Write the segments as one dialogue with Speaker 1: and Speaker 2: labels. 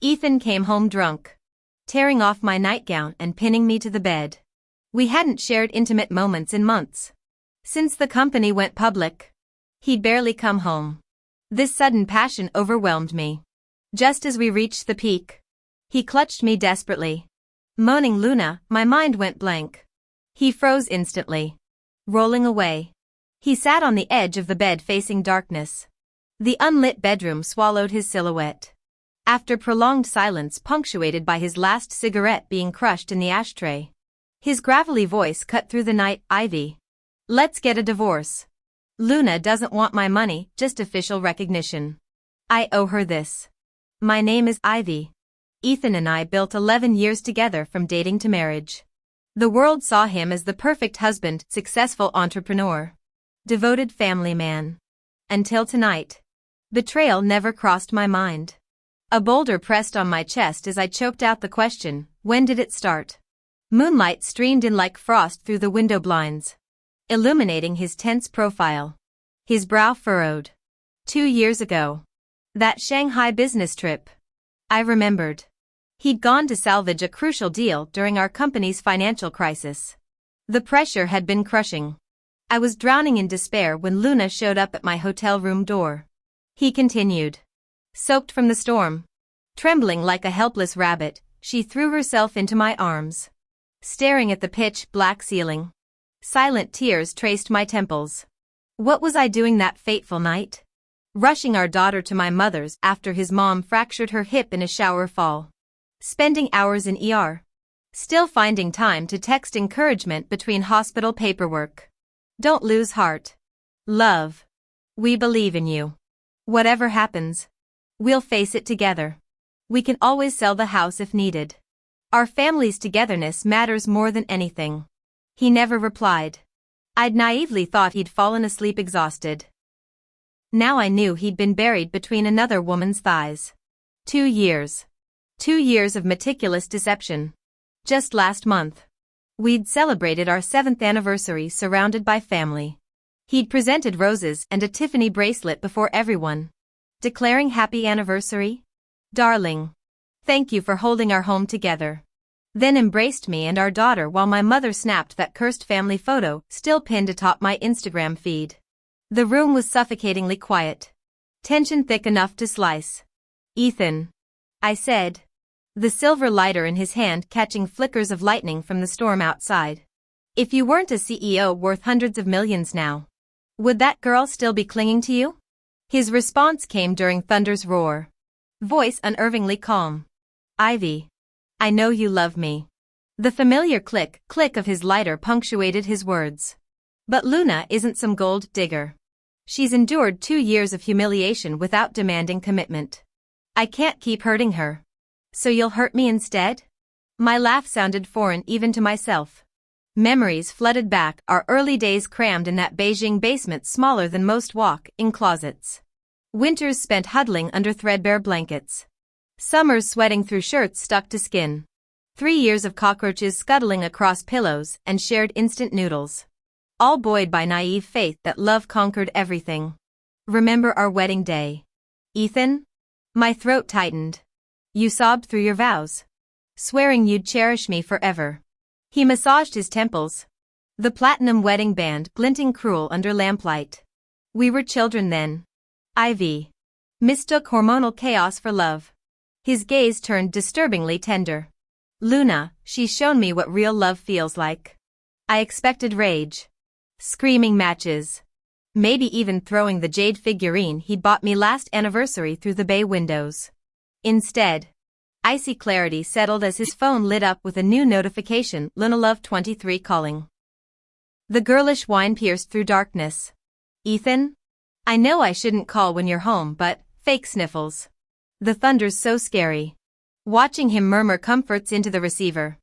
Speaker 1: Ethan came home drunk, tearing off my nightgown and pinning me to the bed. We hadn't shared intimate moments in months. Since the company went public, he'd barely come home. This sudden passion overwhelmed me. Just as we reached the peak, he clutched me desperately. Moaning Luna, my mind went blank. He froze instantly, rolling away. He sat on the edge of the bed facing darkness. The unlit bedroom swallowed his silhouette. After prolonged silence punctuated by his last cigarette being crushed in the ashtray, his gravelly voice cut through the night. Ivy, let's get a divorce. Luna doesn't want my money, just official recognition. I owe her this. My name is Ivy. Ethan and I built 11 years together from dating to marriage. The world saw him as the perfect husband, successful entrepreneur, devoted family man. Until tonight. Betrayal never crossed my mind. A boulder pressed on my chest as I choked out the question, when did it start? Moonlight streamed in like frost through the window blinds, illuminating his tense profile. His brow furrowed. 2 years ago. That Shanghai business trip. I remembered. He'd gone to salvage a crucial deal during our company's financial crisis. The pressure had been crushing. I was drowning in despair when Luna showed up at my hotel room door. He continued. Soaked from the storm, trembling like a helpless rabbit, she threw herself into my arms. Staring at the pitch-black ceiling, silent tears traced my temples. What was I doing that fateful night? Rushing our daughter to my mother's after his mom fractured her hip in a shower fall. Spending hours in ER. Still finding time to text encouragement between hospital paperwork. Don't lose heart. Love. We believe in you. Whatever happens, we'll face it together. We can always sell the house if needed. Our family's togetherness matters more than anything. He never replied. I'd naively thought he'd fallen asleep exhausted. Now I knew he'd been buried between another woman's thighs. 2 years. 2 years of meticulous deception. Just last month, we'd celebrated our 7th anniversary surrounded by family. He'd presented roses and a Tiffany bracelet before everyone, declaring happy anniversary. Darling, thank you for holding our home together. Then embraced me and our daughter while my mother snapped that cursed family photo still pinned atop my Instagram feed. The room was suffocatingly quiet. Tension thick enough to slice. Ethan, I said, the silver lighter in his hand catching flickers of lightning from the storm outside. If you weren't a CEO worth hundreds of millions now, would that girl still be clinging to you? His response came during thunder's roar. Voice unnervingly calm. Ivy, I know you love me. The familiar click of his lighter punctuated his words. But Luna isn't some gold digger. She's endured 2 years of humiliation without demanding commitment. I can't keep hurting her. So you'll hurt me instead? My laugh sounded foreign even to myself. Memories flooded back, our early days crammed in that Beijing basement smaller than most walk-in closets. Winters spent huddling under threadbare blankets. Summers sweating through shirts stuck to skin. 3 years of cockroaches scuttling across pillows and shared instant noodles. All buoyed by naive faith that love conquered everything. Remember our wedding day, Ethan? My throat tightened. You sobbed through your vows, swearing you'd cherish me forever. He massaged his temples, the platinum wedding band glinting cruel under lamplight. We were children then. Ivy mistook hormonal chaos for love. His gaze turned disturbingly tender. Luna, she's shown me what real love feels like. I expected rage. Screaming matches. Maybe even throwing the jade figurine he'd bought me last anniversary through the bay windows. Instead, icy clarity settled as his phone lit up with a new notification. Luna Love 23 calling. The girlish whine pierced through darkness. Ethan? I know I shouldn't call when you're home, but fake sniffles. The thunder's so scary. Watching him murmur comforts into the receiver,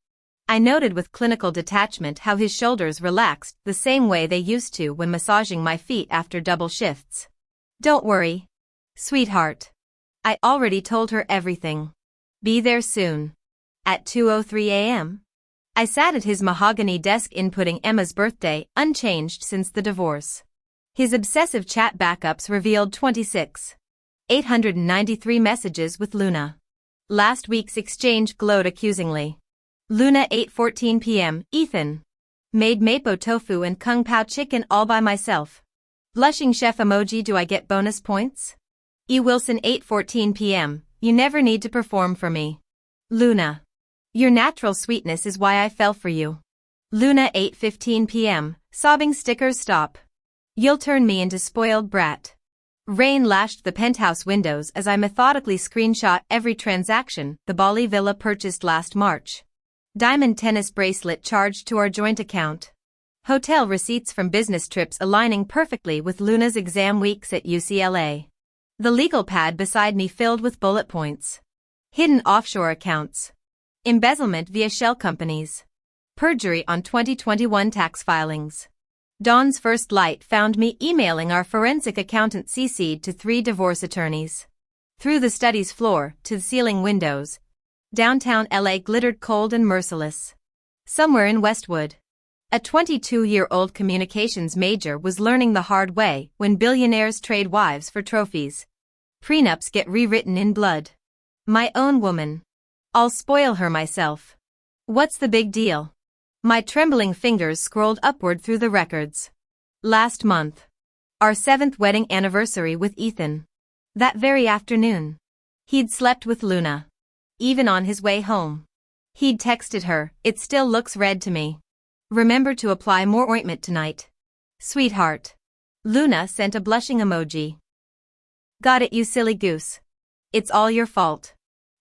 Speaker 1: I noted with clinical detachment how his shoulders relaxed the same way they used to when massaging my feet after double shifts. Don't worry, sweetheart. I already told her everything. Be there soon. At 2:03 a.m. I sat at his mahogany desk inputting Emma's birthday, unchanged since the divorce. His obsessive chat backups revealed 893 messages with Luna. Last week's exchange glowed accusingly. Luna 8:14 p.m. Ethan. Made mapo tofu and kung pao chicken all by myself. Blushing chef emoji. Do I get bonus points? E. Wilson 8:14 p.m. You never need to perform for me. Luna. Your natural sweetness is why I fell for you. Luna 8:15 p.m. Sobbing stickers. Stop. You'll turn me into spoiled brat. Rain lashed the penthouse windows as I methodically screenshot every transaction. The Bali villa purchased last March. Diamond tennis bracelet charged to our joint account. Hotel receipts from business trips aligning perfectly with Luna's exam weeks at UCLA. The legal pad beside me filled with bullet points. Hidden offshore accounts. Embezzlement via shell companies. Perjury on 2021 tax filings. Dawn's first light found me emailing our forensic accountant CC'd to 3 divorce attorneys. Through the study's floor to the ceiling windows, downtown LA glittered cold and merciless. Somewhere in Westwood, a 22-year-old communications major was learning the hard way when billionaires trade wives for trophies. Prenups get rewritten in blood. My own woman. I'll spoil her myself. What's the big deal? My trembling fingers scrolled upward through the records. Last month. Our 7th wedding anniversary with Ethan. That very afternoon. He'd slept with Luna. Even on his way home. He'd texted her, "It still looks red to me. Remember to apply more ointment tonight. Sweetheart." Luna sent a blushing emoji. Got it, you silly goose. It's all your fault.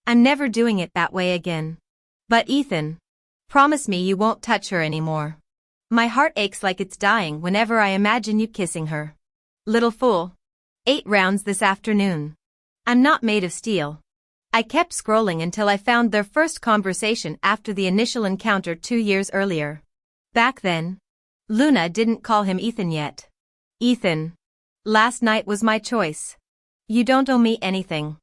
Speaker 1: I'm never doing it that way again. But Ethan. Promise me you won't touch her anymore. My heart aches like it's dying whenever I imagine you kissing her. Little fool. 8 rounds this afternoon. I'm not made of steel. I kept scrolling until I found their first conversation after the initial encounter 2 years earlier. Back then, Luna didn't call him Ethan yet. Ethan. Last night was my choice. You don't owe me anything.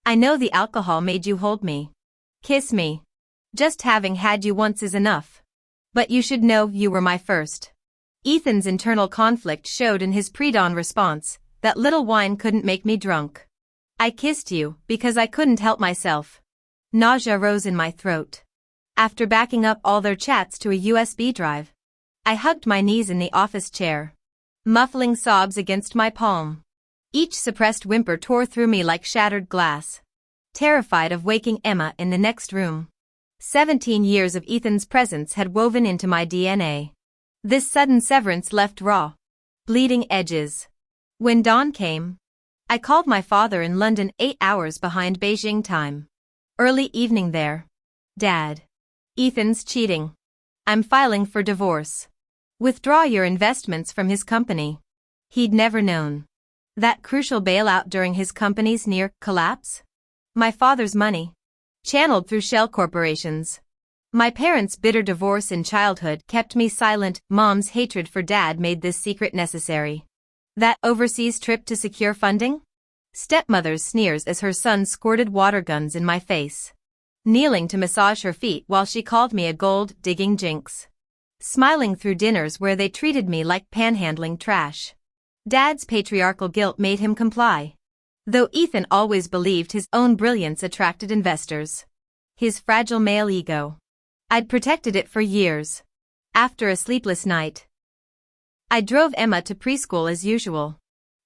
Speaker 1: I know the alcohol made you hold me. Kiss me. Just having had you once is enough. But you should know you were my first. Ethan's internal conflict showed in his pre-dawn response. That little wine couldn't make me drunk. I kissed you because I couldn't help myself. Nausea rose in my throat. After backing up all their chats to a USB drive, I hugged my knees in the office chair, muffling sobs against my palm. Each suppressed whimper tore through me like shattered glass. Terrified of waking Emma in the next room. 17 years of Ethan's presence had woven into my DNA. This sudden severance left raw, bleeding edges. When dawn came, I called my father in London 8 hours behind Beijing time. Early evening there. Dad. Ethan's cheating. I'm filing for divorce. Withdraw your investments from his company. He'd never known. That crucial bailout during his company's near collapse? My father's money. Channeled through shell corporations. My parents' bitter divorce in childhood kept me silent. Mom's hatred for Dad made this secret necessary. That overseas trip to secure funding? Stepmother's sneers as her son squirted water guns in my face. Kneeling to massage her feet while she called me a gold-digging jinx. Smiling through dinners where they treated me like panhandling trash. Dad's patriarchal guilt made him comply. Though Ethan always believed his own brilliance attracted investors. His fragile male ego. I'd protected it for years. After a sleepless night, I drove Emma to preschool as usual.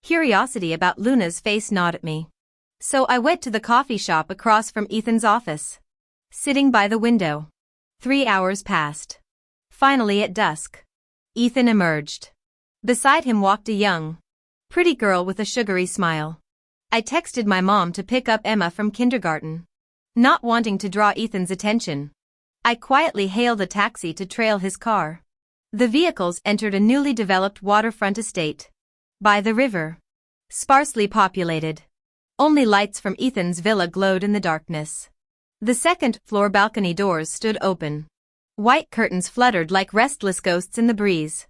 Speaker 1: Curiosity about Luna's face gnawed at me. So I went to the coffee shop across from Ethan's office. Sitting by the window. 3 hours passed. Finally at dusk, Ethan emerged. Beside him walked a young, pretty girl with a sugary smile. I texted my mom to pick up Emma from kindergarten. Not wanting to draw Ethan's attention, I quietly hailed a taxi to trail his car. The vehicles entered a newly developed waterfront estate. By the river. Sparsely populated. Only lights from Ethan's villa glowed in the darkness. The second-floor balcony doors stood open. White curtains fluttered like restless ghosts in the breeze.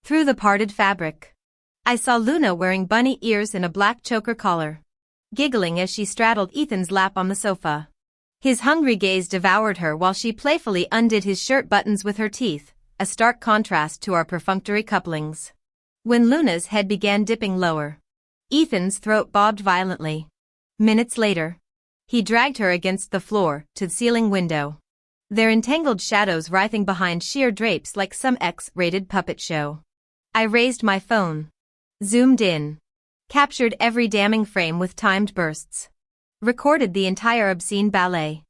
Speaker 1: Through the parted fabric, I saw Luna wearing bunny ears and a black choker collar, giggling as she straddled Ethan's lap on the sofa. His hungry gaze devoured her while she playfully undid his shirt buttons with her teeth, a stark contrast to our perfunctory couplings. When Luna's head began dipping lower, Ethan's throat bobbed violently. Minutes later, He dragged her against the floor to the ceiling window. Their entangled shadows writhing behind sheer drapes like some X-rated puppet show. I raised my phone. Zoomed in. Captured every damning frame with timed bursts. Recorded the entire obscene ballet.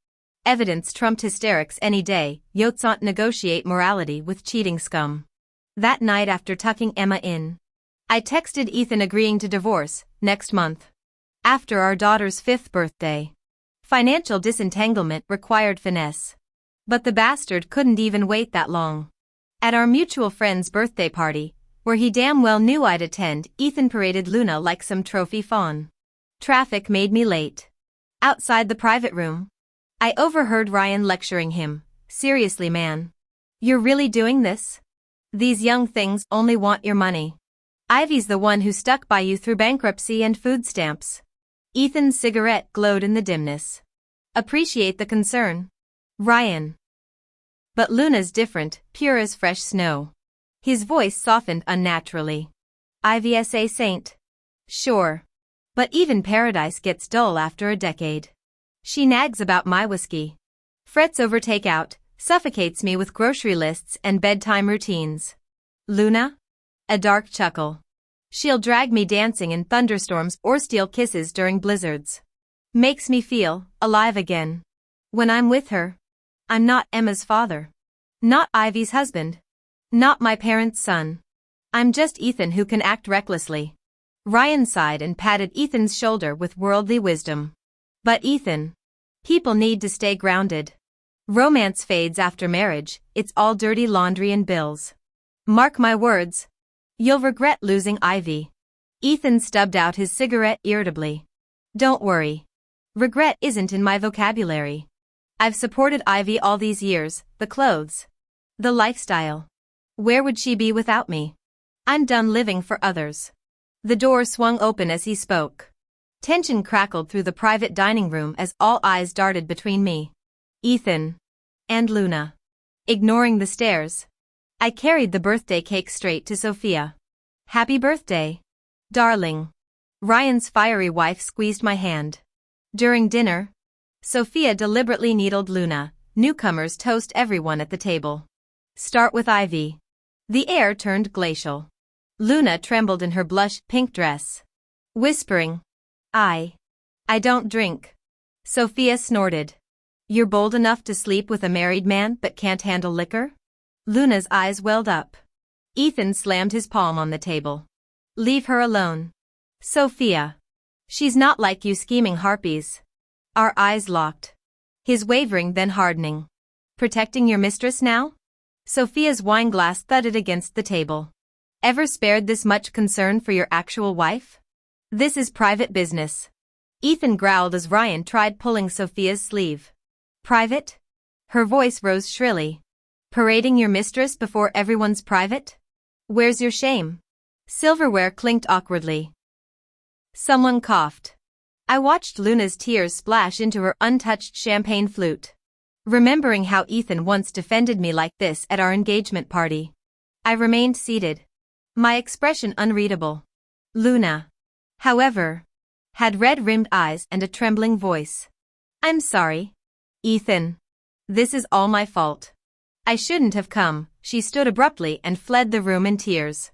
Speaker 1: Evidence trumped hysterics any day. Yotsant negotiate morality with cheating scum. That night after tucking Emma in, I texted Ethan agreeing to divorce next month. After our daughter's 5th birthday. Financial disentanglement required finesse. But the bastard couldn't even wait that long. At our mutual friend's birthday party, where he damn well knew I'd attend, Ethan paraded Luna like some trophy fawn. Traffic made me late. Outside the private room, I overheard Ryan lecturing him. Seriously, man. You're really doing this? These young things only want your money. Ivy's the one who stuck by you through bankruptcy and food stamps. Ethan's cigarette glowed in the dimness. Appreciate the concern, Ryan. But Luna's different, pure as fresh snow. His voice softened unnaturally. Ivy's a saint. Sure. But even paradise gets dull after a decade. She nags about my whiskey. Frets over takeout, suffocates me with grocery lists and bedtime routines. Luna? A dark chuckle. She'll drag me dancing in thunderstorms or steal kisses during blizzards. Makes me feel alive again. When I'm with her, I'm not Emma's father. Not Ivy's husband. Not my parents' son. I'm just Ethan who can act recklessly. Ryan sighed and patted Ethan's shoulder with worldly wisdom. But Ethan, people need to stay grounded. Romance fades after marriage, it's all dirty laundry and bills. Mark my words. You'll regret losing Ivy. Ethan stubbed out his cigarette irritably. Don't worry. Regret isn't in my vocabulary. I've supported Ivy all these years, the clothes. The lifestyle. Where would she be without me? I'm done living for others. The door swung open as he spoke. Tension crackled through the private dining room as all eyes darted between me, Ethan, and Luna. Ignoring the stares, I carried the birthday cake straight to Sophia. Happy birthday, darling. Ryan's fiery wife squeezed my hand. During dinner, Sophia deliberately needled Luna. Newcomers toast everyone at the table. Start with Ivy. The air turned glacial. Luna trembled in her blush pink dress. Whispering, I don't drink. Sophia snorted. You're bold enough to sleep with a married man but can't handle liquor? Luna's eyes welled up. Ethan slammed his palm on the table. Leave her alone. Sophia. She's not like you scheming harpies. Our eyes locked. His wavering then hardening. Protecting your mistress now? Sophia's wineglass thudded against the table. Ever spared this much concern for your actual wife? This is private business. Ethan growled as Ryan tried pulling Sophia's sleeve. Private? Her voice rose shrilly. Parading your mistress before everyone's private? Where's your shame? Silverware clinked awkwardly. Someone coughed. I watched Luna's tears splash into her untouched champagne flute. Remembering how Ethan once defended me like this at our engagement party, I remained seated. My expression unreadable. Luna, however, had red-rimmed eyes and a trembling voice. I'm sorry, Ethan. This is all my fault. I shouldn't have come. She stood abruptly and fled the room in tears.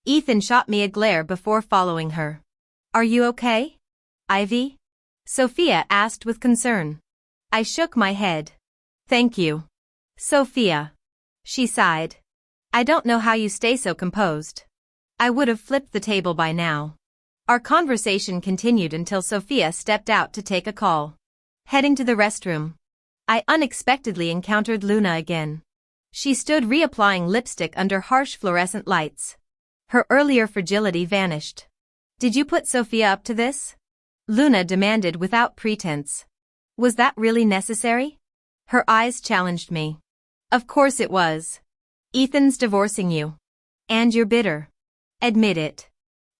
Speaker 1: Ethan shot me a glare before following her. Are you okay, Ivy? Sophia asked with concern. I shook my head. Thank you, Sophia. She sighed. I don't know how you stay so composed. I would have flipped the table by now. Our conversation continued until Sophia stepped out to take a call. Heading to the restroom, I unexpectedly encountered Luna again. She stood reapplying lipstick under harsh fluorescent lights. Her earlier fragility vanished. Did you put Sophia up to this? Luna demanded without pretense. Was that really necessary? Her eyes challenged me. Of course it was. Ethan's divorcing you. And you're bitter. Admit it.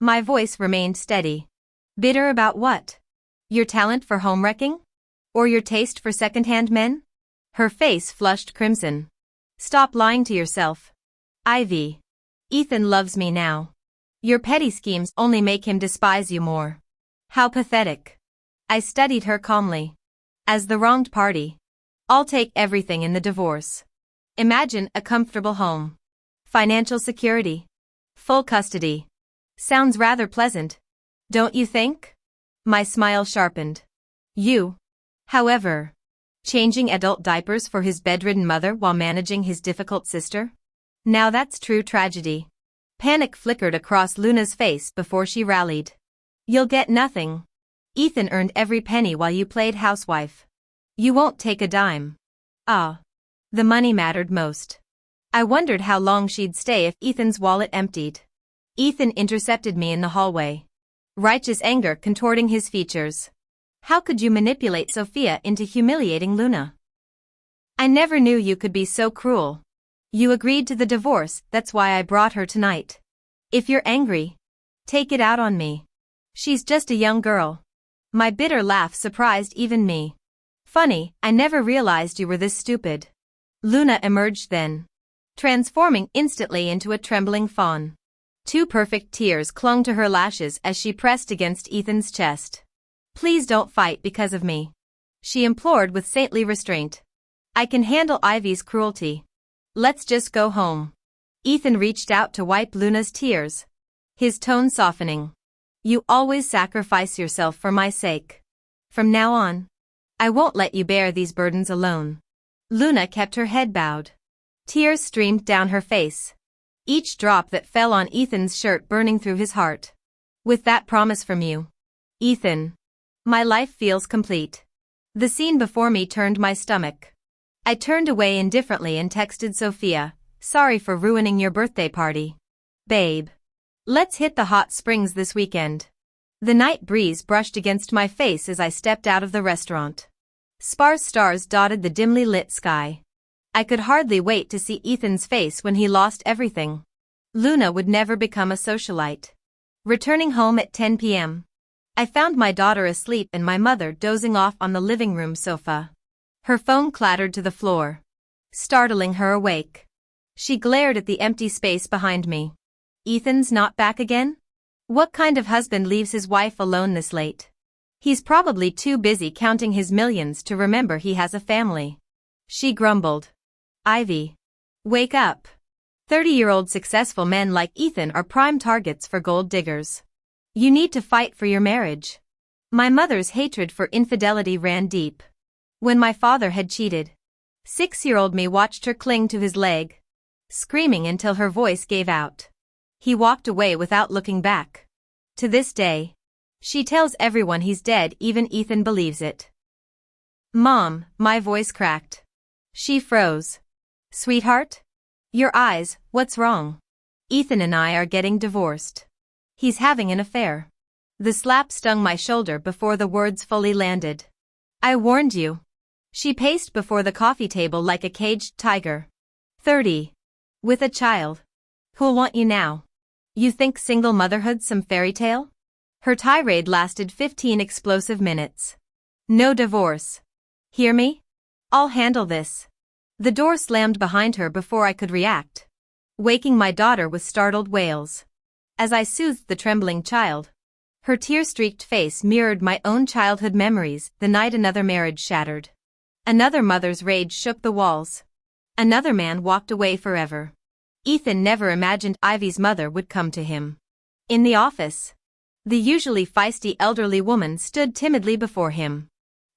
Speaker 1: My voice remained steady. Bitter about what? Your talent for homewrecking? Or your taste for second-hand men? Her face flushed crimson. Stop lying to yourself, Ivy. Ethan loves me now. Your petty schemes only make him despise you more. How pathetic. I studied her calmly. As the wronged party, I'll take everything in the divorce. Imagine a comfortable home. Financial security. Full custody. Sounds rather pleasant, don't you think? My smile sharpened. You, however, changing adult diapers for his bedridden mother while managing his difficult sister? Now that's true tragedy. Panic flickered across Luna's face before she rallied. You'll get nothing. Ethan earned every penny while you played housewife. You won't take a dime. Ah. The money mattered most. I wondered how long she'd stay if Ethan's wallet emptied. Ethan intercepted me in the hallway. Righteous anger contorting his features. How could you manipulate Sophia into humiliating Luna? I never knew you could be so cruel. You agreed to the divorce, that's why I brought her tonight. If you're angry, take it out on me. She's just a young girl. My bitter laugh surprised even me. Funny, I never realized you were this stupid. Luna emerged then, transforming instantly into a trembling fawn. Two perfect tears clung to her lashes as she pressed against Ethan's chest. Please don't fight because of me, she implored with saintly restraint. I can handle Ivy's cruelty. Let's just go home. Ethan reached out to wipe Luna's tears, his tone softening. You always sacrifice yourself for my sake. From now on, I won't let you bear these burdens alone. Luna kept her head bowed. Tears streamed down her face, each drop that fell on Ethan's shirt burning through his heart. With that promise from you, Ethan, my life feels complete. The scene before me turned my stomach. I turned away indifferently and texted Sophia, sorry for ruining your birthday party. Babe, let's hit the hot springs this weekend. The night breeze brushed against my face as I stepped out of the restaurant. Sparse stars dotted the dimly lit sky. I could hardly wait to see Ethan's face when he lost everything. Luna would never become a socialite. Returning home at 10 p.m., I found my daughter asleep and my mother dozing off on the living room sofa. Her phone clattered to the floor, startling her awake. She glared at the empty space behind me. Ethan's not back again? What kind of husband leaves his wife alone this late? He's probably too busy counting his millions to remember he has a family. She grumbled. Ivy, wake up. 30-year-old successful men like Ethan are prime targets for gold diggers. You need to fight for your marriage. My mother's hatred for infidelity ran deep. When my father had cheated, 6-year-old me watched her cling to his leg, screaming until her voice gave out. He walked away without looking back. To this day, she tells everyone he's dead, even Ethan believes it. Mom, my voice cracked. She froze. Sweetheart? Your eyes, what's wrong? Ethan and I are getting divorced. He's having an affair. The slap stung my shoulder before the words fully landed. I warned you. She paced before the coffee table like a caged tiger. 30. With a child. Who'll want you now? You think single motherhood's some fairy tale? Her tirade lasted 15 explosive minutes. No divorce. Hear me? I'll handle this. The door slammed behind her before I could react, waking my daughter with startled wails. As I soothed the trembling child, her tear-streaked face mirrored my own childhood memories the night another marriage shattered. Another mother's rage shook the walls. Another man walked away forever. Ethan never imagined Ivy's mother would come to him. In the office, the usually feisty elderly woman stood timidly before him,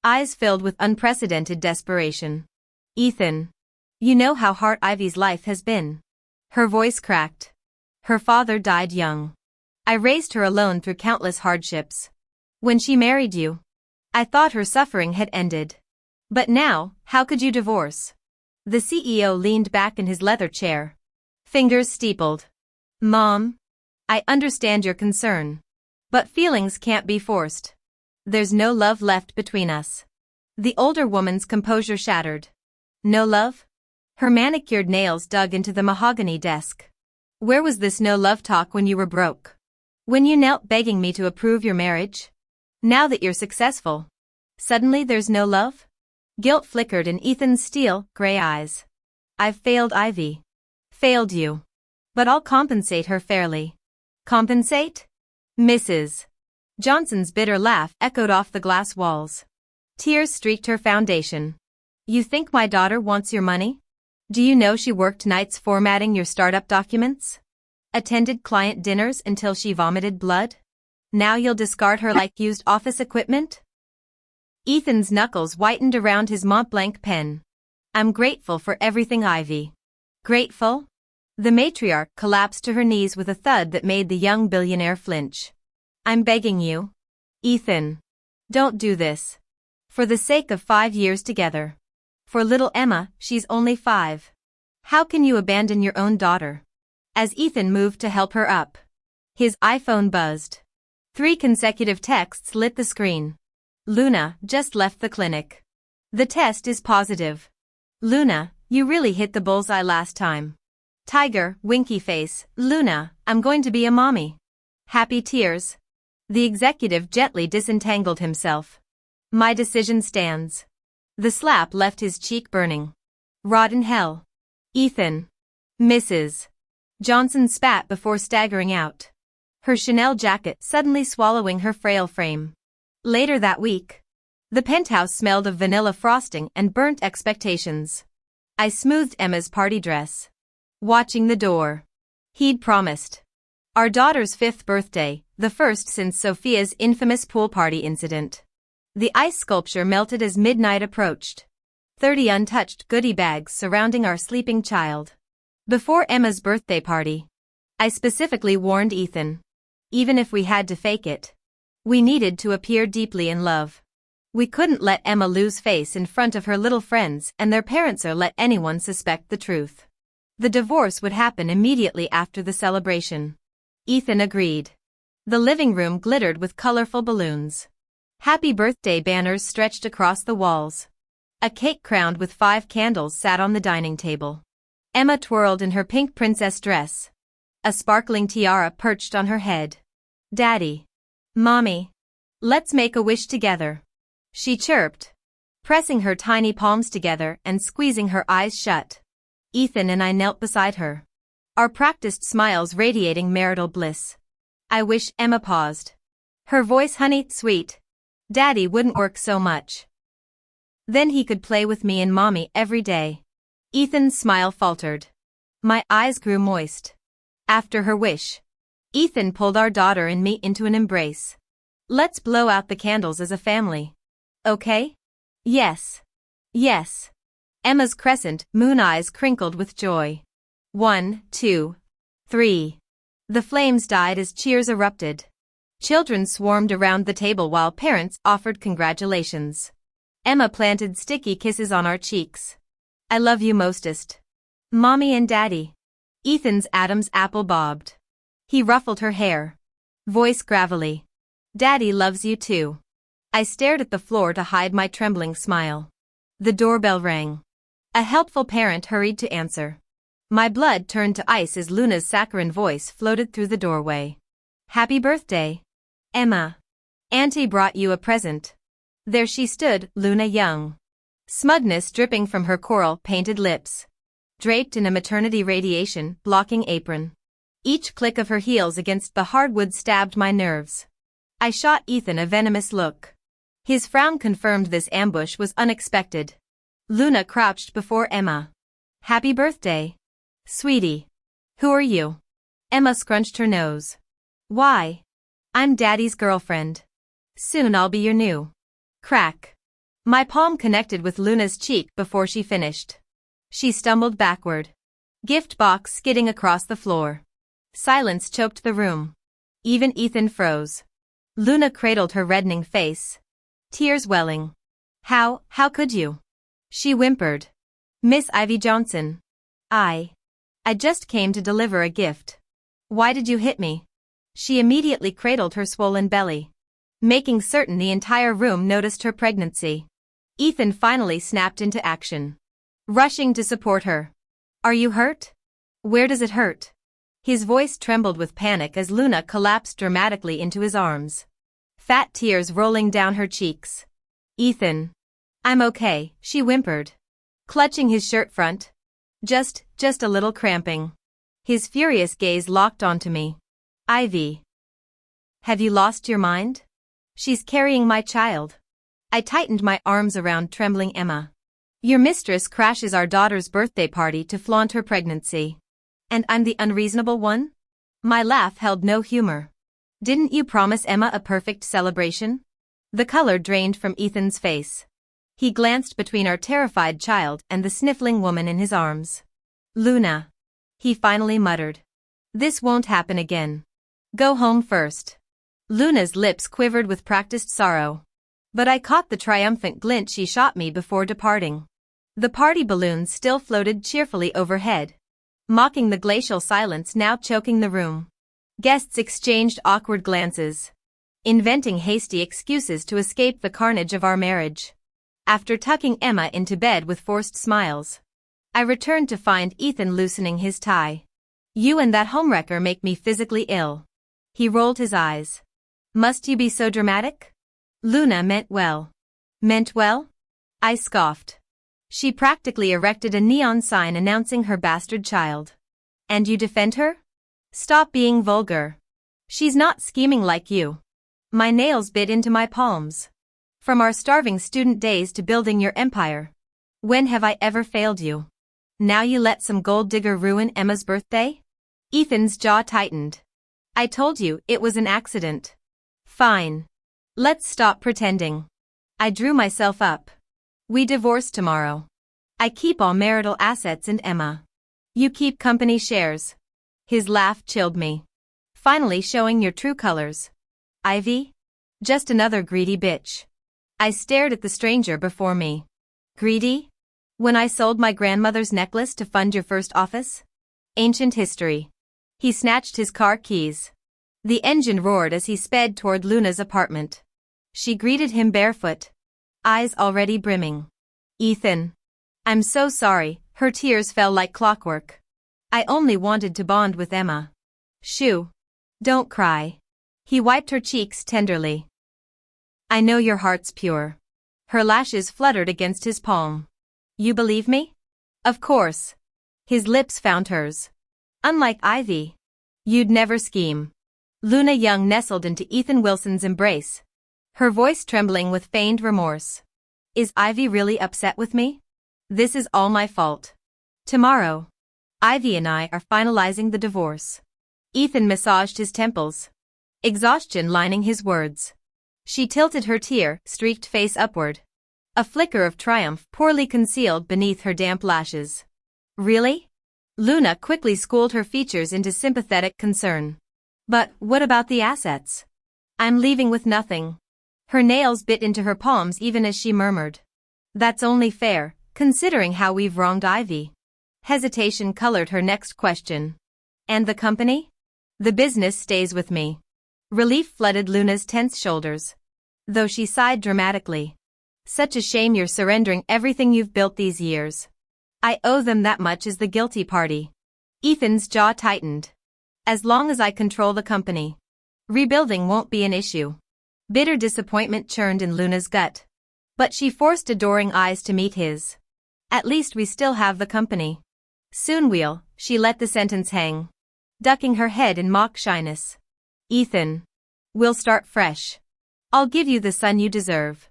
Speaker 1: eyes filled with unprecedented desperation. Ethan, you know how hard Ivy's life has been. Her voice cracked. Her father died young. I raised her alone through countless hardships. When she married you, I thought her suffering had ended. But now, how could you divorce? The CEO leaned back in his leather chair, fingers steepled. Mom, I understand your concern. But feelings can't be forced. There's no love left between us. The older woman's composure shattered. No love? Her manicured nails dug into the mahogany desk. Where was this no love talk when you were broke? When you knelt begging me to approve your marriage? Now that you're successful, suddenly there's no love? Guilt flickered in Ethan's steel, gray eyes. I've failed Ivy. Failed you. But I'll compensate her fairly. Compensate? Mrs. Johnson's bitter laugh echoed off the glass walls. Tears streaked her foundation. You think my daughter wants your money? Do you know she worked nights formatting your startup documents? Attended client dinners until she vomited blood? Now you'll discard her like used office equipment? Ethan's knuckles whitened around his Montblanc pen. I'm grateful for everything, Ivy. Grateful? The matriarch collapsed to her knees with a thud that made the young billionaire flinch. I'm begging you. Ethan. Don't do this. For the sake of 5 years together. For little Emma, she's only 5. How can you abandon your own daughter? As Ethan moved to help her up, his iPhone buzzed. 3 consecutive texts lit the screen. Luna, just left the clinic. The test is positive. Luna, you really hit the bullseye last time. Tiger, winky face. Luna, I'm going to be a mommy. Happy tears. The executive gently disentangled himself. My decision stands. The slap left his cheek burning. Rot in hell. Ethan. Mrs. Johnson spat before staggering out. Her Chanel jacket suddenly swallowing her frail frame. Later that week, the penthouse smelled of vanilla frosting and burnt expectations. I smoothed Emma's party dress. Watching the door. He'd promised. Our daughter's 5th birthday, the first since Sophia's infamous pool party incident. The ice sculpture melted as midnight approached. 30 untouched goodie bags surrounding our sleeping child. Before Emma's birthday party, I specifically warned Ethan. Even if we had to fake it, we needed to appear deeply in love. We couldn't let Emma lose face in front of her little friends and their parents or let anyone suspect the truth. The divorce would happen immediately after the celebration. Ethan agreed. The living room glittered with colorful balloons. Happy birthday banners stretched across the walls. A cake crowned with 5 candles sat on the dining table. Emma twirled in her pink princess dress. A sparkling tiara perched on her head. Daddy. Mommy. Let's make a wish together. She chirped, pressing her tiny palms together and squeezing her eyes shut. Ethan and I knelt beside her. Our practiced smiles radiating marital bliss. I wish Emma paused. Her voice honey sweet. Daddy wouldn't work so much. Then he could play with me and Mommy every day. Ethan's smile faltered. My eyes grew moist. After her wish, Ethan pulled our daughter and me into an embrace. Let's blow out the candles as a family. Okay? Yes. Yes. Emma's crescent moon eyes crinkled with joy. 1, 2, 3. The flames died as cheers erupted. Children swarmed around the table while parents offered congratulations. Emma planted sticky kisses on our cheeks. I love you mostest. Mommy and Daddy. Ethan's Adam's apple bobbed. He ruffled her hair. Voice gravelly. Daddy loves you too. I stared at the floor to hide my trembling smile. The doorbell rang. A helpful parent hurried to answer. My blood turned to ice as Luna's saccharine voice floated through the doorway. Happy birthday, Emma. Auntie brought you a present. There she stood, Luna young. Smugness dripping from her coral-painted lips. Draped in a maternity radiation-blocking apron. Each click of her heels against the hardwood stabbed my nerves. I shot Ethan a venomous look. His frown confirmed this ambush was unexpected. Luna crouched before Emma. Happy birthday. Sweetie. Who are you? Emma scrunched her nose. Why? I'm Daddy's girlfriend. Soon I'll be your new. Crack. My palm connected with Luna's cheek before she finished. She stumbled backward. Gift box skidding across the floor. Silence choked the room. Even Ethan froze. Luna cradled her reddening face. Tears welling. How could you? She whimpered. Miss Ivy Johnson. I just came to deliver a gift. Why did you hit me? She immediately cradled her swollen belly, making certain the entire room noticed her pregnancy. Ethan finally snapped into action, rushing to support her. Are you hurt? Where does it hurt? His voice trembled with panic as Luna collapsed dramatically into his arms. Fat tears rolling down her cheeks. Ethan. I'm okay, she whimpered, clutching his shirt front. Just a little cramping. His furious gaze locked onto me. Ivy. Have you lost your mind? She's carrying my child. I tightened my arms around trembling Emma. Your mistress crashes our daughter's birthday party to flaunt her pregnancy. And I'm the unreasonable one? My laugh held no humor. Didn't you promise Emma a perfect celebration? The color drained from Ethan's face. He glanced between our terrified child and the sniffling woman in his arms. Luna. He finally muttered. This won't happen again. Go home first. Luna's lips quivered with practiced sorrow. But I caught the triumphant glint she shot me before departing. The party balloons still floated cheerfully overhead, mocking the glacial silence now choking the room. Guests exchanged awkward glances, inventing hasty excuses to escape the carnage of our marriage. After tucking Emma into bed with forced smiles, I returned to find Ethan loosening his tie. You and that homewrecker make me physically ill. He rolled his eyes. Must you be so dramatic? Luna meant well. Meant well? I scoffed. She practically erected a neon sign announcing her bastard child. And you defend her? Stop being vulgar. She's not scheming like you. My nails bit into my palms. From our starving student days to building your empire. When have I ever failed you? Now you let some gold digger ruin Emma's birthday? Ethan's jaw tightened. I told you it was an accident. Fine. Let's stop pretending. I drew myself up. We divorce tomorrow. I keep all marital assets and Emma. You keep company shares. His laugh chilled me. Finally showing your true colors. Ivy? Just another greedy bitch. I stared at the stranger before me. Greedy? When I sold my grandmother's necklace to fund your first office? Ancient history. He snatched his car keys. The engine roared as he sped toward Luna's apartment. She greeted him barefoot, eyes already brimming. Ethan. I'm so sorry, her tears fell like clockwork. I only wanted to bond with Emma. Shoo. Don't cry. He wiped her cheeks tenderly. I know your heart's pure. Her lashes fluttered against his palm. You believe me? Of course. His lips found hers. Unlike Ivy. You'd never scheme. Luna Young nestled into Ethan Wilson's embrace, her voice trembling with feigned remorse. Is Ivy really upset with me? This is all my fault. Tomorrow, Ivy and I are finalizing the divorce. Ethan massaged his temples, exhaustion lining his words. She tilted her tear-streaked face upward, a flicker of triumph poorly concealed beneath her damp lashes. Really? Luna quickly schooled her features into sympathetic concern. But what about the assets? I'm leaving with nothing. Her nails bit into her palms even as she murmured. That's only fair, considering how we've wronged Ivy. Hesitation colored her next question. And the company? The business stays with me. Relief flooded Luna's tense shoulders, though she sighed dramatically. Such a shame you're surrendering everything you've built these years. I owe them that much as the guilty party. Ethan's jaw tightened. As long as I control the company, rebuilding won't be an issue. Bitter disappointment churned in Luna's gut. But she forced adoring eyes to meet his. At least we still have the company. Soon we'll, she let the sentence hang, ducking her head in mock shyness. Ethan. We'll start fresh. I'll give you the son you deserve.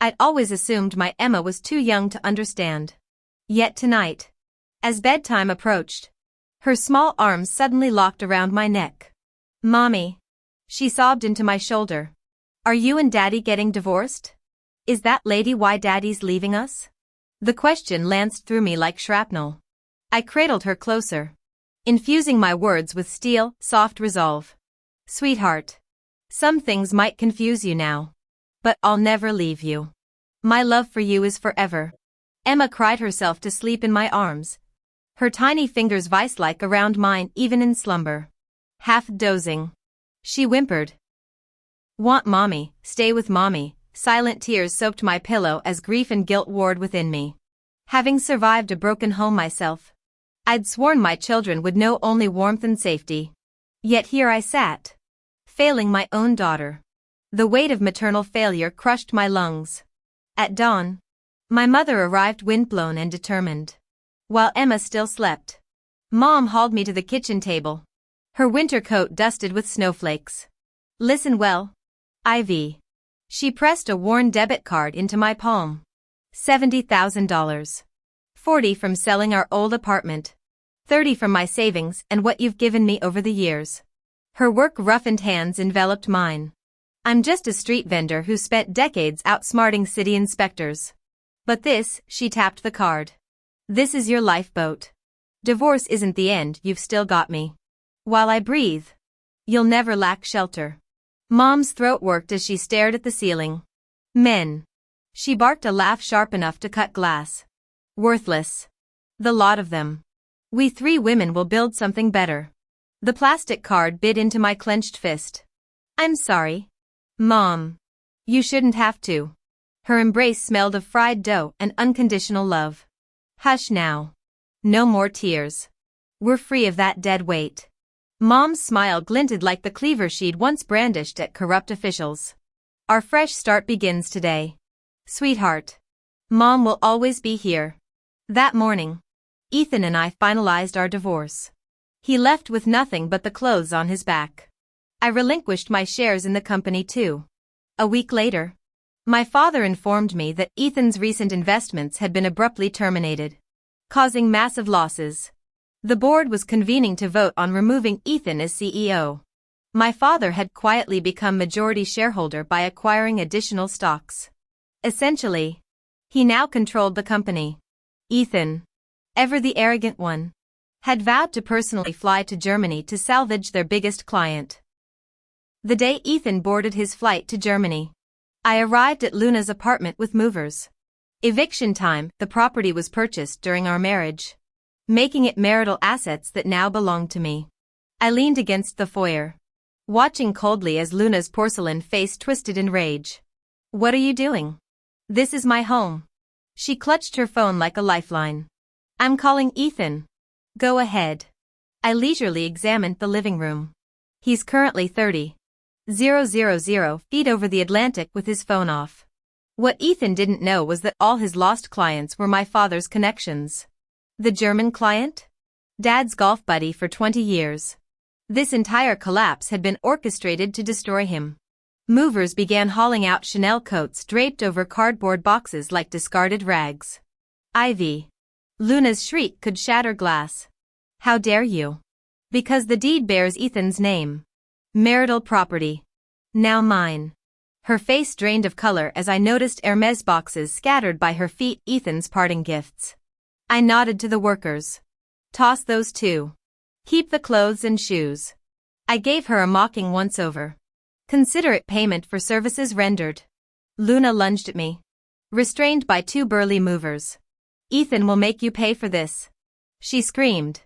Speaker 1: I'd always assumed my Emma was too young to understand. Yet tonight, as bedtime approached, her small arms suddenly locked around my neck. Mommy. She sobbed into my shoulder. Are you and Daddy getting divorced? Is that lady why Daddy's leaving us? The question lanced through me like shrapnel. I cradled her closer, infusing my words with steel, soft resolve. Sweetheart. Some things might confuse you now. But I'll never leave you. My love for you is forever. Emma cried herself to sleep in my arms, her tiny fingers vice-like around mine even in slumber. Half dozing. She whimpered. Want mommy, stay with mommy. Silent tears soaked my pillow as grief and guilt warred within me. Having survived a broken home myself, I'd sworn my children would know only warmth and safety. Yet here I sat, failing my own daughter. The weight of maternal failure crushed my lungs. At dawn, my mother arrived windblown and determined. While Emma still slept, Mom hauled me to the kitchen table, her winter coat dusted with snowflakes. Listen well, Ivy. She pressed a worn debit card into my palm. $70,000. 40 from selling our old apartment. 30 from my savings and what you've given me over the years. Her work-roughened hands enveloped mine. I'm just a street vendor who spent decades outsmarting city inspectors. But this, she tapped the card. This is your lifeboat. Divorce isn't the end, you've still got me. While I breathe. You'll never lack shelter. Mom's throat worked as she stared at the ceiling. Men. She barked a laugh sharp enough to cut glass. Worthless. The lot of them. We 3 women will build something better. The plastic card bit into my clenched fist. I'm sorry. Mom. You shouldn't have to. Her embrace smelled of fried dough and unconditional love. Hush now. No more tears. We're free of that dead weight. Mom's smile glinted like the cleaver she'd once brandished at corrupt officials. Our fresh start begins today. Sweetheart. Mom will always be here. That morning, Ethan and I finalized our divorce. He left with nothing but the clothes on his back. I relinquished my shares in the company too. A week later, my father informed me that Ethan's recent investments had been abruptly terminated, causing massive losses. The board was convening to vote on removing Ethan as CEO. My father had quietly become majority shareholder by acquiring additional stocks. Essentially, he now controlled the company. Ethan, ever the arrogant one, had vowed to personally fly to Germany to salvage their biggest client. The day Ethan boarded his flight to Germany, I arrived at Luna's apartment with movers. Eviction time, the property was purchased during our marriage, making it marital assets that now belonged to me. I leaned against the foyer, watching coldly as Luna's porcelain face twisted in rage. What are you doing? This is my home. She clutched her phone like a lifeline. I'm calling Ethan. Go ahead. I leisurely examined the living room. He's currently 30,000 feet over the Atlantic with his phone off. What Ethan didn't know was that all his lost clients were my father's connections. The German client? Dad's golf buddy for 20 years. This entire collapse had been orchestrated to destroy him. Movers began hauling out Chanel coats draped over cardboard boxes like discarded rags. Ivy. Luna's shriek could shatter glass. How dare you? Because the deed bears Ethan's name. Marital property. Now mine. Her face drained of color as I noticed Hermes boxes scattered by her feet, Ethan's parting gifts. I nodded to the workers. Toss those too. Keep the clothes and shoes. I gave her a mocking once-over. Consider it payment for services rendered. Luna lunged at me, restrained by 2 burly movers. Ethan will make you pay for this. She screamed.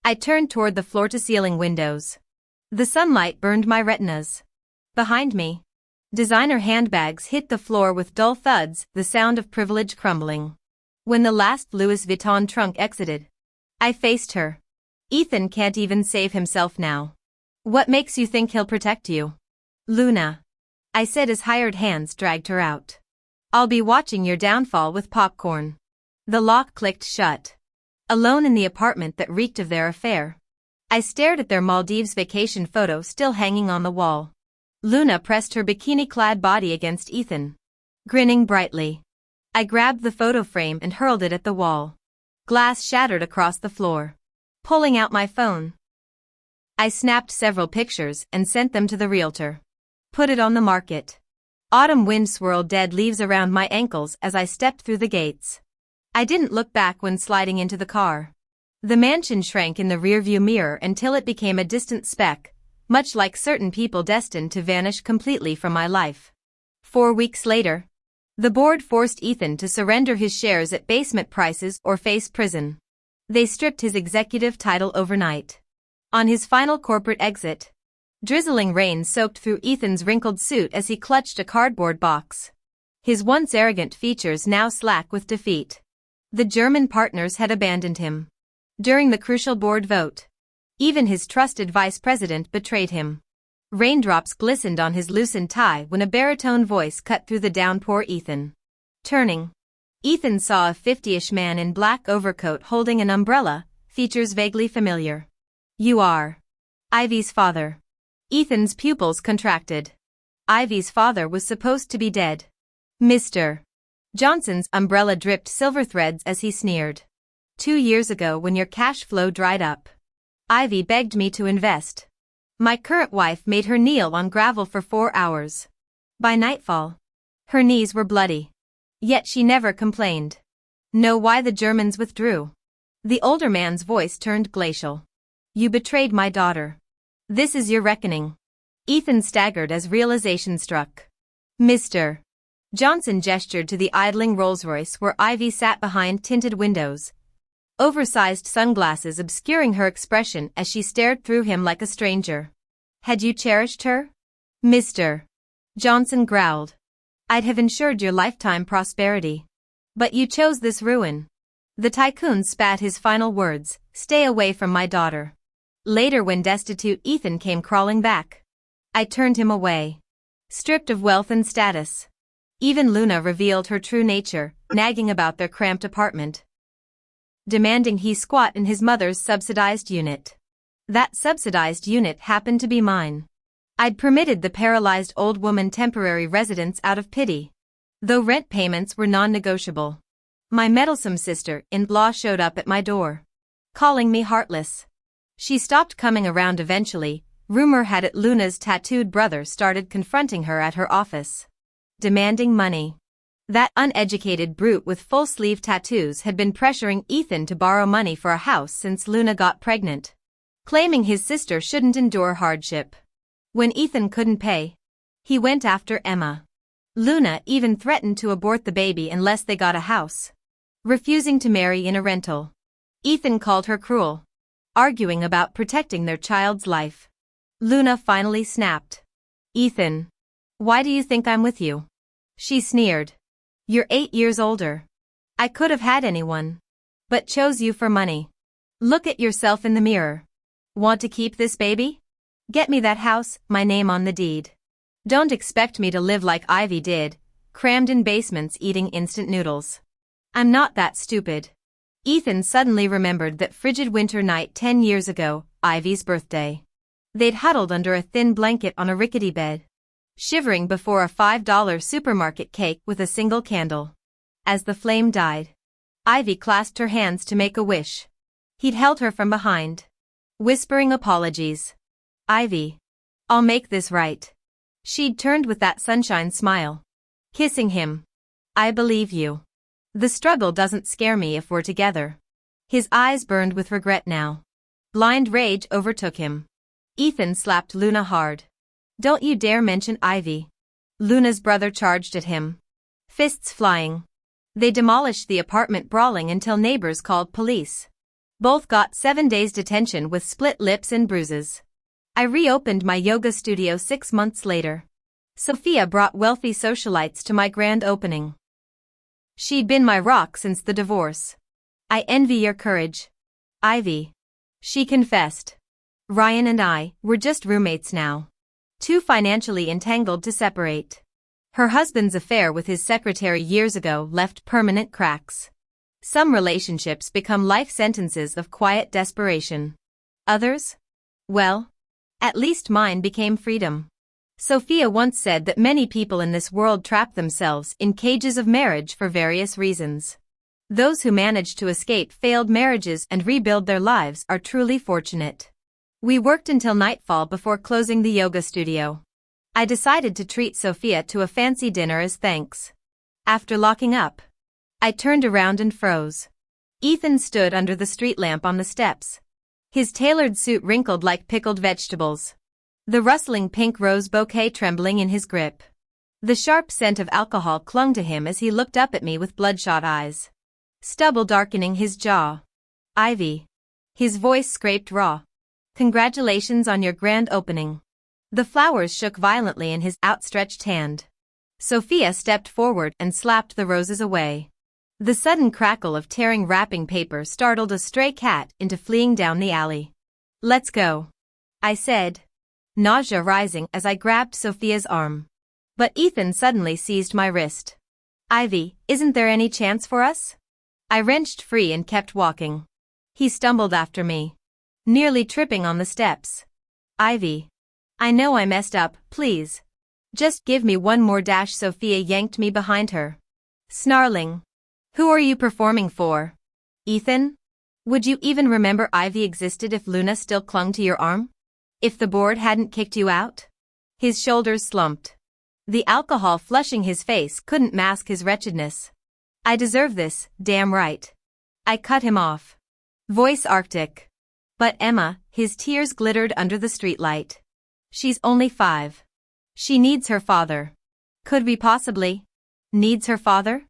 Speaker 1: I turned toward the floor-to-ceiling windows. The sunlight burned my retinas. Behind me, designer handbags hit the floor with dull thuds, the sound of privilege crumbling. When the last Louis Vuitton trunk exited, I faced her. Ethan can't even save himself now. What makes you think he'll protect you? Luna, I said as hired hands dragged her out. I'll be watching your downfall with popcorn. The lock clicked shut. Alone in the apartment that reeked of their affair, I stared at their Maldives vacation photo still hanging on the wall. Luna pressed her bikini-clad body against Ethan, grinning brightly. I grabbed the photo frame and hurled it at the wall. Glass shattered across the floor. Pulling out my phone, I snapped several pictures and sent them to the realtor. Put it on the market. Autumn wind swirled dead leaves around my ankles as I stepped through the gates. I didn't look back when sliding into the car. The mansion shrank in the rearview mirror until it became a distant speck, much like certain people destined to vanish completely from my life. 4 weeks later, the board forced Ethan to surrender his shares at basement prices or face prison. They stripped his executive title overnight. On his final corporate exit, drizzling rain soaked through Ethan's wrinkled suit as he clutched a cardboard box. His once arrogant features now slack with defeat. The German partners had abandoned him. During the crucial board vote, even his trusted vice president betrayed him. Raindrops glistened on his loosened tie when a baritone voice cut through the downpour. Ethan. Turning, Ethan saw a 50-ish man in black overcoat holding an umbrella, features vaguely familiar. You are Ivy's father. Ethan's pupils contracted. Ivy's father was supposed to be dead. Mr. Johnson's umbrella dripped silver threads as he sneered. 2 years ago when your cash flow dried up, Ivy begged me to invest. My current wife made her kneel on gravel for 4 hours. By nightfall, her knees were bloody. Yet she never complained. Know why the Germans withdrew? The older man's voice turned glacial. You betrayed my daughter. This is your reckoning. Ethan staggered as realization struck. Mr. Johnson gestured to the idling Rolls-Royce where Ivy sat behind tinted windows, oversized sunglasses obscuring her expression as she stared through him like a stranger. Had you cherished her? Mr. Johnson growled. I'd have ensured your lifetime prosperity. But you chose this ruin. The tycoon spat his final words, stay away from my daughter. Later when destitute Ethan came crawling back, I turned him away. Stripped of wealth and status. Even Luna revealed her true nature, nagging about their cramped apartment, demanding he squat in his mother's subsidized unit. That subsidized unit happened to be mine. I'd permitted the paralyzed old woman temporary residence out of pity, though rent payments were non-negotiable. My meddlesome sister-in-law showed up at my door, calling me heartless. She stopped coming around eventually. Rumor had it Luna's tattooed brother started confronting her at her office, demanding money. That uneducated brute with full-sleeve tattoos had been pressuring Ethan to borrow money for a house since Luna got pregnant, claiming his sister shouldn't endure hardship. When Ethan couldn't pay, he went after Emma. Luna even threatened to abort the baby unless they got a house, refusing to marry in a rental. Ethan called her cruel, arguing about protecting their child's life. Luna finally snapped. Ethan, why do you think I'm with you? She sneered. You're 8 years older. I could have had anyone, but chose you for money. Look at yourself in the mirror. Want to keep this baby? Get me that house, my name on the deed. Don't expect me to live like Ivy did, crammed in basements eating instant noodles. I'm not that stupid. Ethan suddenly remembered that frigid winter night 10 years ago, Ivy's birthday. They'd huddled under a thin blanket on a rickety bed, shivering before a $5 supermarket cake with a single candle. As the flame died, Ivy clasped her hands to make a wish. He'd held her from behind, whispering apologies. Ivy, I'll make this right. She'd turned with that sunshine smile, kissing him. I believe you. The struggle doesn't scare me if we're together. His eyes burned with regret now. Blind rage overtook him. Ethan slapped Luna hard. Don't you dare mention Ivy. Luna's brother charged at him, fists flying. They demolished the apartment brawling until neighbors called police. Both got 7 days detention with split lips and bruises. I reopened my yoga studio 6 months later. Sophia brought wealthy socialites to my grand opening. She'd been my rock since the divorce. I envy your courage, Ivy. She confessed. Ryan and I, we're just roommates now. Too financially entangled to separate. Her husband's affair with his secretary years ago left permanent cracks. Some relationships become life sentences of quiet desperation. Others? Well, at least mine became freedom. Sophia once said that many people in this world trap themselves in cages of marriage for various reasons. Those who manage to escape failed marriages and rebuild their lives are truly fortunate. We worked until nightfall before closing the yoga studio. I decided to treat Sophia to a fancy dinner as thanks. After locking up, I turned around and froze. Ethan stood under the street lamp on the steps, his tailored suit wrinkled like pickled vegetables, the rustling pink rose bouquet trembling in his grip. The sharp scent of alcohol clung to him as he looked up at me with bloodshot eyes, stubble darkening his jaw. Ivy. His voice scraped raw. Congratulations on your grand opening. The flowers shook violently in his outstretched hand. Sophia stepped forward and slapped the roses away. The sudden crackle of tearing wrapping paper startled a stray cat into fleeing down the alley. Let's go, I said, nausea rising as I grabbed Sophia's arm. But Ethan suddenly seized my wrist. Ivy, isn't there any chance for us? I wrenched free and kept walking. He stumbled after me, nearly tripping on the steps. Ivy. I know I messed up, please. Just give me one more dash. Sophia yanked me behind her, snarling. Who are you performing for? Ethan? Would you even remember Ivy existed if Luna still clung to your arm? If the board hadn't kicked you out? His shoulders slumped. The alcohol flushing his face couldn't mask his wretchedness. I deserve this, damn right. I cut him off. Voice arctic. But Emma, his tears glittered under the streetlight. She's only 5. She needs her father. Could we possibly? Needs her father?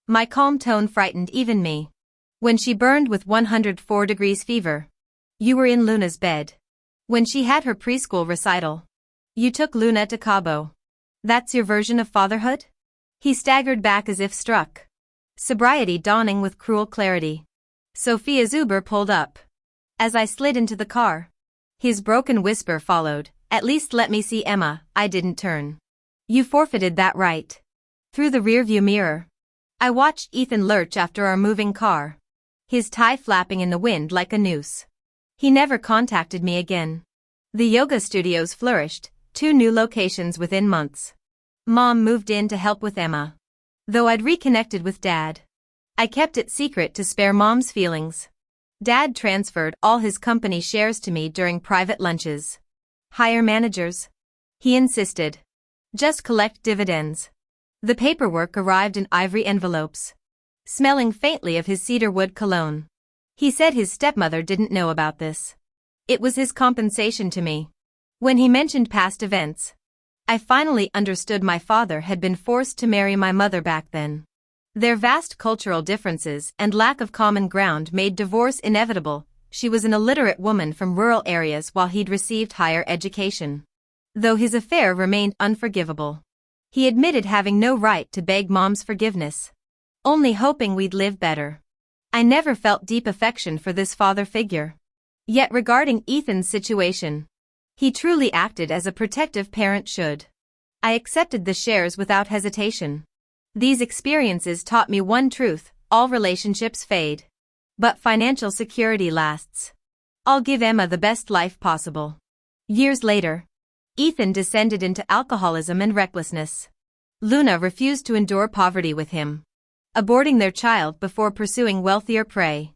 Speaker 1: My calm tone frightened even me. When she burned with 104 degrees fever. You were in Luna's bed. When she had her preschool recital. You took Luna to Cabo. That's your version of fatherhood? He staggered back as if struck. Sobriety dawning with cruel clarity. Sophia's Uber pulled up. As I slid into the car. His broken whisper followed, at least let me see Emma. I didn't turn. You forfeited that right. Through the rearview mirror. I watched Ethan lurch after our moving car. His tie flapping in the wind like a noose. He never contacted me again. The yoga studios flourished, 2 new locations within months. Mom moved in to help with Emma. Though I'd reconnected with Dad. I kept it secret to spare Mom's feelings. Dad transferred all his company shares to me during private lunches. Hire managers? He insisted. Just collect dividends. The paperwork arrived in ivory envelopes. Smelling faintly of his cedarwood cologne. He said his stepmother didn't know about this. It was his compensation to me. When he mentioned past events, I finally understood my father had been forced to marry my mother back then. Their vast cultural differences and lack of common ground made divorce inevitable. She was an illiterate woman from rural areas while he'd received higher education. Though his affair remained unforgivable. He admitted having no right to beg Mom's forgiveness. Only hoping we'd live better. I never felt deep affection for this father figure. Yet regarding Ethan's situation, he truly acted as a protective parent should. I accepted the shares without hesitation. These experiences taught me one truth: all relationships fade. But financial security lasts. I'll give Emma the best life possible. Years later, Ethan descended into alcoholism and recklessness. Luna refused to endure poverty with him, aborting their child before pursuing wealthier prey.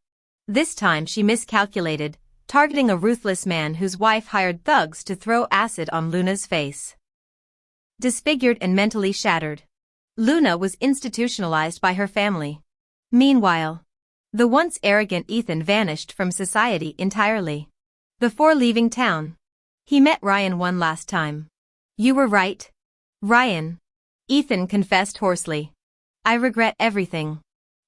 Speaker 1: This time she miscalculated, targeting a ruthless man whose wife hired thugs to throw acid on Luna's face. Disfigured and mentally shattered, Luna was institutionalized by her family. Meanwhile, the once arrogant Ethan vanished from society entirely. Before leaving town, he met Ryan one last time. You were right, Ryan. Ethan confessed hoarsely. I regret everything.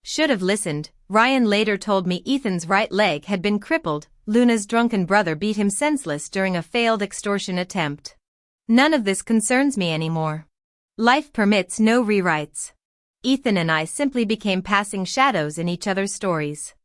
Speaker 1: Should have listened. Ryan later told me Ethan's right leg had been crippled. Luna's drunken brother beat him senseless during a failed extortion attempt. None of this concerns me anymore. Life permits no rewrites. Ethan and I simply became passing shadows in each other's stories.